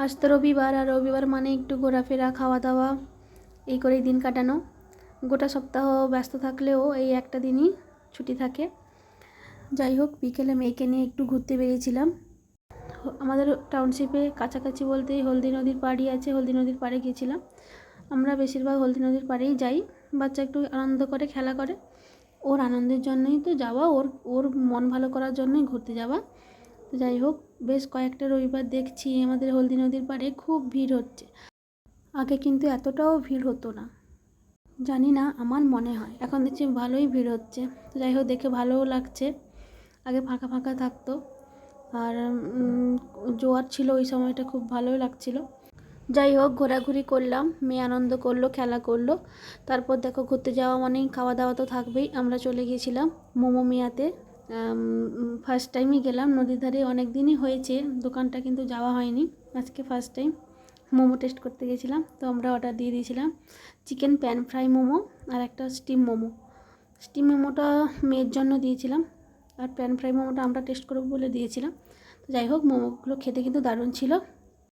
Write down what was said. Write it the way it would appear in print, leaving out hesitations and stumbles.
আজ তো রবিবার, আর রবিবার মানে একটু ঘোরাফেরা, খাওয়া দাওয়া, এই করেই দিন কাটানো। গোটা সপ্তাহ ব্যস্ত থাকলেও এই একটা দিনই ছুটি থাকে। যাই হোক, বিকেলে মেয়েকে নিয়ে একটু ঘুরতে বেরিয়েছিলাম। আমাদের টাউনশিপে কাছাকাছি বলতেই হলদি নদীর পাড়ই আছে, হলদি নদীর পাড়ে গিয়েছিলাম। আমরা বেশিরভাগ হলদি নদীর পাড়েই যাই। বাচ্চা একটু আনন্দ করে, খেলা করে, ওর আনন্দের জন্যই তো যাওয়া, ওর ওর মন ভালো করার জন্যই ঘুরতে যাওয়া। তো যাই হোক, বেশ কয়েকটা রবিবার দেখছি আমাদের হলদি নদীর পাড়ে খুব ভিড় হচ্ছে। আগে কিন্তু এতটাও ভিড় হতো না, জানি না, আমার মনে হয় এখন দেখছি ভালোই ভিড় হচ্ছে। তো যাই হোক, দেখে ভালোও লাগছে। আগে ফাঁকা ফাঁকা থাকতো, আর জোয়ার ছিল ওই সময়টা, খুব ভালোই লাগছিল। যাই হোক, ঘোরাঘুরি করলাম, মেয়ে আনন্দ করলো, খেলা করলো। তারপর দেখো, ঘুরতে যাওয়া মানেই খাওয়া দাওয়া তো থাকবেই। আমরা চলে গিয়েছিলাম মোমো মিয়াতে। ফার্স্ট টাইমই গেলাম, নদীর ধারে অনেক দিনই হয়েছে দোকানটা, কিন্তু যাওয়া হয়নি, আজকে ফার্স্ট টাইম মোমো টেস্ট করতে গেছিলাম। তো আমরা অর্ডার দিয়ে দিয়েছিলাম চিকেন প্যান ফ্রাই মোমো আর একটা স্টিম মোমো। স্টিম মোমোটা মেয়ের জন্য দিয়েছিলাম, আর প্যান ফ্রাই মোমোটা আমরা টেস্ট করবো বলে দিয়েছিলাম। তো যাই হোক, মোমোগুলো খেতে কিন্তু দারুণ ছিল।